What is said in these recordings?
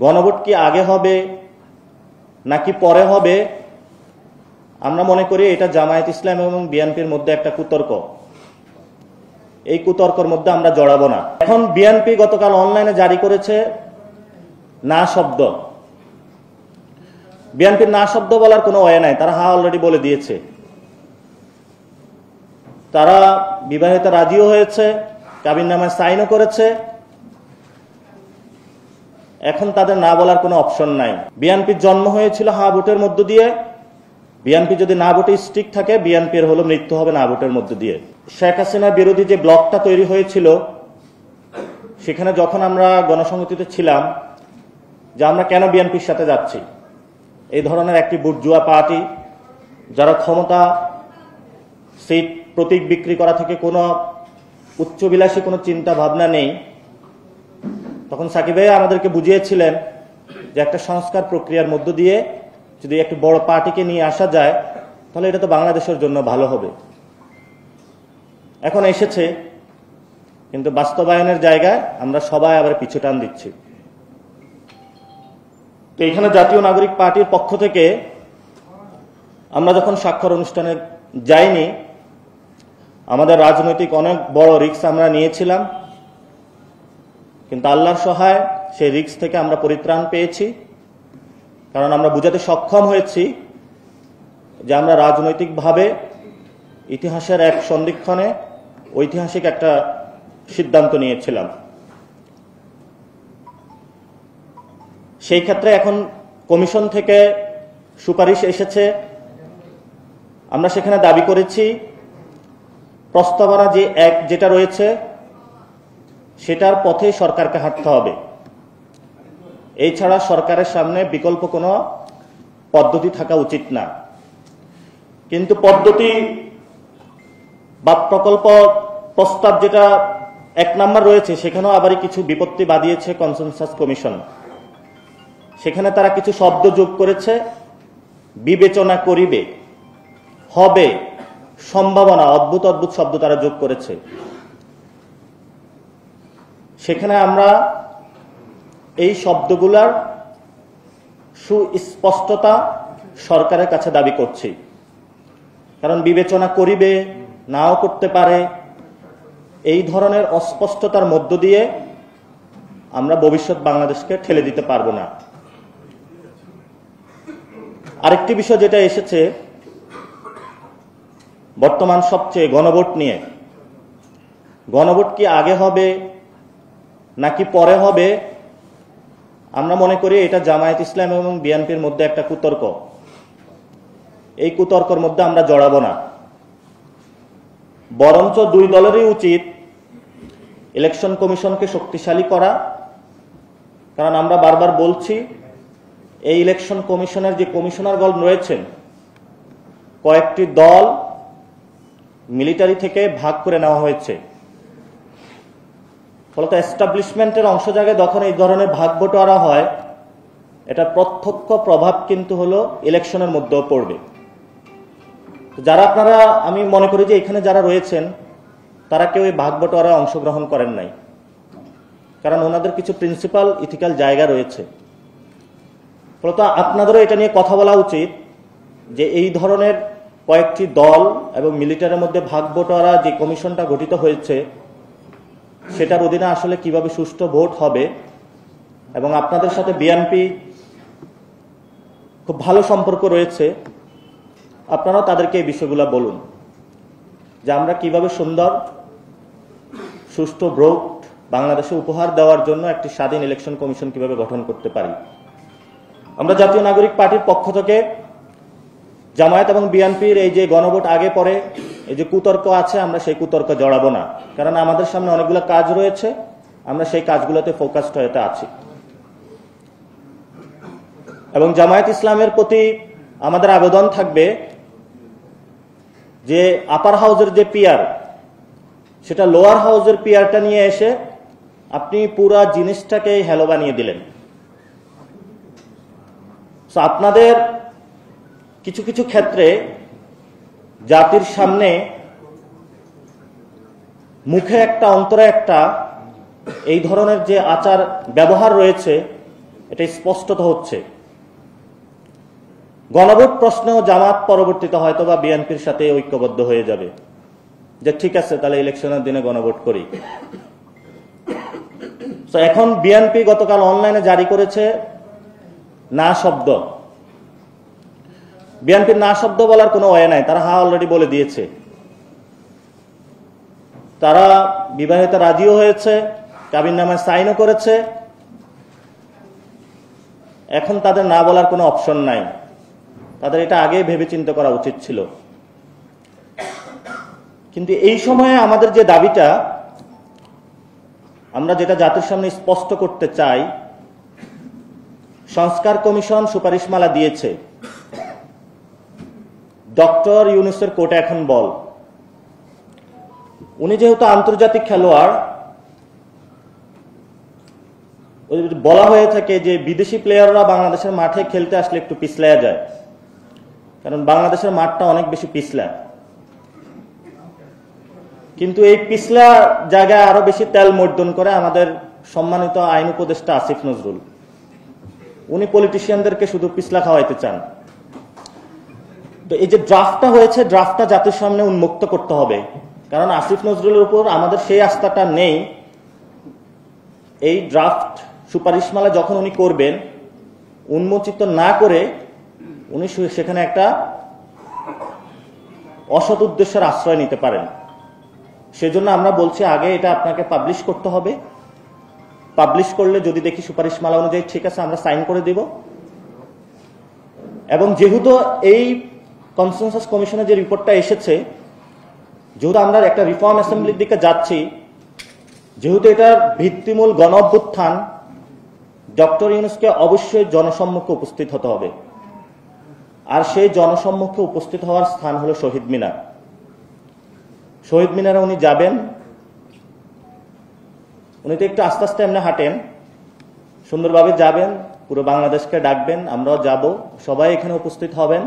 গণভোট কি আগে হবে নাকি পরে হবে? আমরা মনে করি এটা জামায়াত ইসলাম এবং বিএনপির মধ্যে একটা কুতর্ক। এই কুতর্কের মধ্যে আমরা জড়াবো না। এখন বিএনপি গতকাল অনলাইনে জারি করেছে না শব্দ। বিএনপির না শব্দ বলার কোনো ওয়ে নাই, তারা অলরেডি বলে দিয়েছে। তারা বিবাহিত রাজিও হয়েছে, কাবিননামায় সাইনও করেছে। এখন তাদের না বলার কোনো অপশন নাই। বিএনপির জন্ম হয়েছিল হা ভোটের মধ্য দিয়ে। বিএনপি যদি না ভোটে স্ট্রিক্ট থাকে, বিএনপির হলো মৃত্যু হবে না ভোটের মধ্য দিয়ে। শেখ হাসিনা বিরোধী যে ব্লকটা তৈরি হয়েছিল, সেখানে যখন আমরা গণসংহতিতে ছিলাম যে আমরা কেন বিএনপির সাথে যাচ্ছি, এই ধরনের একটি বুর্জুয়া পার্টি যারা ক্ষমতা সিট প্রতীক বিক্রি করা থেকে কোনো উচ্চবিলাসী কোনো চিন্তা ভাবনা নেই, তখন সাকিব ভাই আমাদেরকে বুঝিয়েছিলেন যে একটা সংস্কার প্রক্রিয়ার মধ্য দিয়ে যদি একটি বড় পার্টিকে নিয়ে আসা যায়, তাহলে এটা তো বাংলাদেশের জন্য ভালো হবে। এখন এসেছে, কিন্তু বাস্তবায়নের জায়গায় আমরা সবাই আবার পিছু টান দিচ্ছি। তো এখানে জাতীয় নাগরিক পার্টির পক্ষ থেকে আমরা যখন স্বাক্ষর অনুষ্ঠানে যাইনি, আমাদের রাজনৈতিক অনেক বড় রিস্ক আমরা নিয়েছিলাম, কিন্তু আল্লাহর সহায় সেই রিস্ক থেকে আমরা পরিত্রাণ পেয়েছি। কারণ আমরা বুঝাতে সক্ষম হয়েছি যে আমরা রাজনৈতিকভাবে ইতিহাসের এক সন্ধিক্ষণে ঐতিহাসিক একটা সিদ্ধান্ত নিয়েছিলাম। সেই ক্ষেত্রে এখন কমিশন থেকে সুপারিশ এসেছে। আমরা সেখানে দাবি করেছি প্রস্তাবনা যে যেটা রয়েছে সেটার পথে সরকারকে হাঁটতে হবে। এই ছাড়া সরকারের সামনে বিকল্প কোনো পদ্ধতি থাকা উচিত না। কিন্তু পদ্ধতি বা প্রকল্প প্রস্তাব যেটা 1 নম্বর রয়েছে, সেখানেও আবার কিছু বিপত্তি বাদিয়েছে কনসেনসাস কমিশন। সেখানে তারা কিছু শব্দ যোগ করেছে, বিবেচনা করিবে, হবে, সম্ভাবনা, অদ্ভুত অদ্ভুত শব্দ তারা যোগ করেছে। সেখানে আমরা এই শব্দগুলার সুস্পষ্টতা সরকারের কাছে দাবি করছি। কারণ বিবেচনা করিবে, নাও করতে পারে, এই ধরনের অস্পষ্টতার মধ্য দিয়ে আমরা ভবিষ্যৎ বাংলাদেশকে ঠেলে দিতে পারবো না। আরেকটি বিষয় যেটা এসেছে বর্তমান সবচেয়ে, গণভোট নিয়ে। গণভোট কি আগে হবে নাকি পরে হবে? আমরা মনে করি এটা জামায়াত ইসলাম এবং বিএনপির মধ্যে একটা কুতর্ক। এই কুতর্কের মধ্যে আমরা জড়াবো না। বরঞ্চ দুই দলেরই উচিত ইলেকশন কমিশনকে শক্তিশালী করা। কারণ আমরা বারবার বলছি, এই ইলেকশন কমিশনের যে কমিশনারগণ রয়েছেন, কয়েকটি দল মিলিটারি থেকে ভাগ করে নেওয়া হয়েছে। ফলত এস্টাবলিশমেন্টের অংশ জায়গায় যখন এই ধরনের ভাগ বটোয়ারা হয়, এটা প্রত্যক্ষ প্রভাব কিন্তু হলো ইলেকশনের মধ্যেও পড়বে। যারা আপনারা, আমি মনে করি যে এখানে যারা রয়েছেন তারা কেউ এই ভাগ বটোয়ারায় অংশগ্রহণ করেন নাই, কারণ ওনাদের কিছু প্রিন্সিপাল ইথিক্যাল জায়গা রয়েছে। ফলত আপনাদেরও এটা নিয়ে কথা বলা উচিত যে এই ধরনের কয়েকটি দল এবং মিলিটারির মধ্যে ভাগ বটোয়ারা যে কমিশনটা গঠিত হয়েছে, সেটার অধীনে আসলে কিভাবে সুষ্ঠু ভোট হবে। এবং আপনাদের সাথে বিএনপি খুব ভালো সম্পর্ক রয়েছে, আপনারাও তাদেরকে এই বিষয়গুলো বলুন যে আমরা কিভাবে সুন্দর সুষ্ঠু ভোট বাংলাদেশে উপহার দেওয়ার জন্য একটি স্বাধীন ইলেকশন কমিশন কিভাবে গঠন করতে পারি। আমরা জাতীয় নাগরিক পার্টির পক্ষ থেকে জামায়াত এবং বিএনপির এই যে গণভোট আগে পরে এই যে কুতর্ক আছে, আমরা সেই কুতর্ক জড়াবো না। কারণ আমাদের সামনে অনেকগুলো কাজ রয়েছে, আমরা সেই কাজগুলোতে ফোকাসড হয়ে আছি। এবং জামায়াত ইসলামের প্রতি আমাদের আবেদন থাকবে যে আপার হাউজের যে পিয়ার, সেটা লোয়ার হাউজের পিয়ারটা নিয়ে এসে আপনি পুরা জিনিসটাকে হেলো বানিয়ে দিলেন। আপনাদের কিছু কিছু ক্ষেত্রে জাতির সামনে মুখে একটা অন্তরে একটা এই ধরনের যে আচার ব্যবহার রয়েছে, এটা স্পষ্টত হচ্ছে। গণভোট প্রশ্নেও জামাত পরবর্তীতে হয়তো বা বিএনপির সাথে ঐক্যবদ্ধ হয়ে যাবে যে ঠিক আছে তাহলে ইলেকশনের দিনে গণভোট করি। তো এখন বিএনপি গতকাল অনলাইনে জারি করেছে না শব্দ। বিএনপির না শব্দ বলার কোনো ওয়ে নাই, তারা অলরেডি বলে দিয়েছে। তারা বিবাহিত রাজিও হয়েছে, কাবিননামায় সাইনও করেছে। এখন তাদের না বলার কোনো অপশন নাই, তাদের এটা আগেই ভেবে চিন্তা করা উচিত ছিল। কিন্তু এই সময়ে আমাদের যে দাবিটা, আমরা যেটা জাতির সামনে স্পষ্ট করতে চাই, সংস্কার কমিশন সুপারিশমালা দিয়েছে, ডক্টর ইউনূসের কোর্টে এখন বল। উনি যেহেতু আন্তর্জাতিক খেলোয়াড়, বলা হয়ে থাকে যে বিদেশি প্লেয়াররা বাংলাদেশের মাঠে খেলতে আসলে একটু পিছলায়া যায়, কারণ বাংলাদেশের মাঠটা অনেক বেশি পিছলা। কিন্তু এই পিছলা জায়গায় আরো বেশি তেল মর্দন করে আমাদের সম্মানিত আইন উপদেষ্টা আসিফ নজরুল। উনি পলিটিশিয়ানদেরকে শুধু পিছলা খাওয়াইতে চান। তো এই যে ড্রাফটটা হয়েছে, ড্রাফটটা জাতির সামনে উন্মুক্ত করতে হবে, কারণ আসিফ নজরুলের উপর আমাদের সেই আস্থাটা নেই। এই ড্রাফট সুপারিশমালা যখন উনি করবেন, উন্মোচিত না করে উনি সেখানে একটা অসৎ উদ্দেশ্যের আশ্রয় নিতে পারেন। সেজন্য আমরা বলছি আগে এটা আপনাকে পাবলিশ করতে হবে। পাবলিশ করলে যদি দেখি সুপারিশমালা অনুযায়ী ঠিক আছে, আমরা সাইন করে দিব। এবং যেহেতু এই কনসেনসাস কমিশনের যে রিপোর্টটা এসেছে, যেহেতু আমরা একটা রিফর্ম অ্যাসেম্বলির দিকে যাচ্ছি, যেহেতু এটার ভিত্তিমূল গণ অভ্যুত্থান, ডক্টর ইউনূসকে অবশ্যই জনসম্মুখে উপস্থিত হতে হবে। আর সেই জনসম্মুখে উপস্থিত হওয়ার স্থান হলো শহীদ মিনার। শহীদ মিনারে উনি যাবেন। উনি তো একটু আস্তে আস্তে এমনি হাঁটেন, সুন্দরভাবে যাবেন, পুরো বাংলাদেশকে ডাকবেন, আমরাও যাব, সবাই এখানে উপস্থিত হবেন।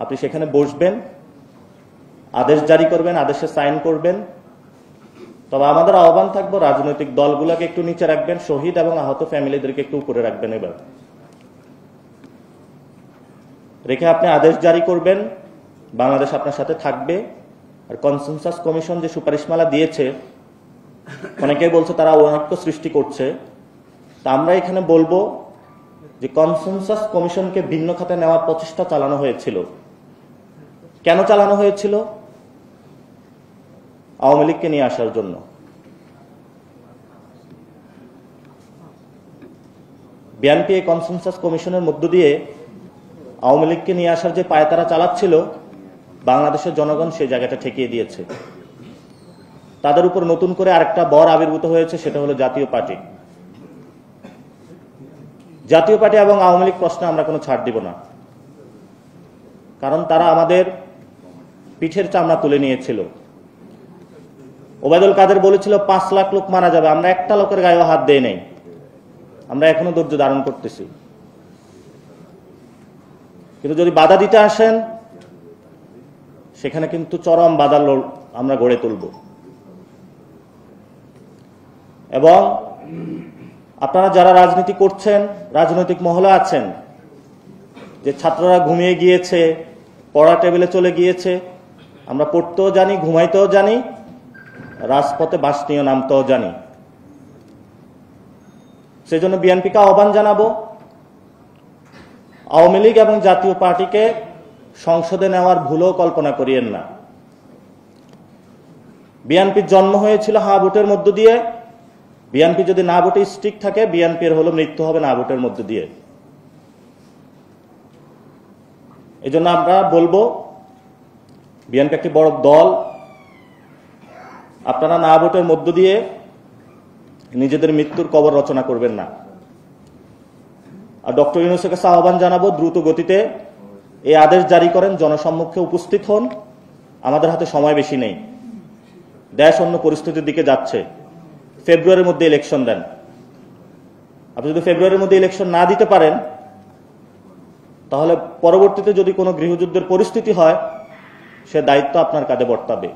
আপনি সেখানে বসবেন, আদেশ জারি করবেন, আদেশে সাইন করবেন। তবে আমাদের আহ্বান থাকবো রাজনৈতিক দলগুলোকে একটু নিচে রাখবেন, শহীদ এবং আহত ফ্যামিলিদেরকে একটু উপরে রাখবেন। এবার রেখে আপনি আদেশ জারি করবেন, বাংলাদেশ আপনার সাথে থাকবে। আর কনসেনসাস কমিশন যে সুপারিশমালা দিয়েছে, অনেকেই বলছে তারা ঐক্য সৃষ্টি করছে। তা আমরা এখানে বলবো যে কনসেনসাস কমিশনকে ভিন্ন খাতে নেওয়ার প্রচেষ্টা চালানো হয়েছিল। কেন চালানো হয়েছিল? আওয়ামী লীগকে নিয়ে আসার জন্য। বিএনপি এই কনসেনসাস কমিশনের মধ্য দিয়ে আওয়ামী লীগকে নিয়ে আসার যে পায়তারা চালাচ্ছিল, বাংলাদেশের জনগণ সেই জায়গাটা ঠেকিয়ে দিয়েছে। তাদের উপর নতুন করে আরেকটা বর আবির্ভূত হয়েছে, সেটা হলো জাতীয় পার্টি। জাতীয় পার্টি এবং আওয়ামী লীগ প্রশ্নে আমরা কোনো ছাড় দিব না, কারণ তারা আমাদের পিঠের চামড়া তুলে নিয়েছিল। ওবায়দুল কাদের বলেছিল 5 লাখ লোক মারা যাবে, আমরা একটা লোকের গায়েও হাত দেই নাই। আমরা এখনো ধৈর্য ধারণ করতেছি। কিন্তু যদি বাধা দিতে আসেন, সেখানে কিন্তু চরম বাধা আমরা গড়ে তুলব। এবং আপনারা যারা রাজনীতি করছেন, রাজনৈতিক মহলে আছেন, যে ছাত্ররা ঘুমিয়ে গিয়েছে, পড়া টেবিলে চলে গিয়েছে, আমরা পড়তেও জানি, ঘুমাইতেও জানি, রাজপথে বাস নিয়ে নামতেও জানি। সেই জন্য বিএনপিকে আহ্বান জানাবো, আওয়ামী লীগ এবং জাতীয় পার্টিকে সংসদে নেওয়ার ভুলও কল্পনা করিয়েন না। বিএনপির জন্ম হয়েছিল হা ভোটের মধ্য দিয়ে। বিএনপি যদি না ভোটে স্টিক থাকে, বিএনপির হলো মৃত্যু হবে না ভোটের মধ্য দিয়ে। এই জন্য আমরা বলবো, বিএনপি একটি বড় দল, আপনারা না ভোটের মধ্য দিয়ে নিজেদের মৃত্যুর কবর রচনা করবেন না। আর ডক্টর ইউনূসের কাছে আহ্বান জানাবো, দ্রুত গতিতে এই আদেশ জারি করেন, জনসম্মুখে উপস্থিত হন। আমাদের হাতে সময় বেশি নেই, দেশ অন্য পরিস্থিতির দিকে যাচ্ছে। ফেব্রুয়ারির মধ্যে ইলেকশন দেন। আপনি যদি ফেব্রুয়ারির মধ্যে ইলেকশন না দিতে পারেন, তাহলে পরবর্তীতে যদি কোনো গৃহযুদ্ধের পরিস্থিতি হয়, সে দায়িত্ব আপনার কাঁধে বর্তাবে।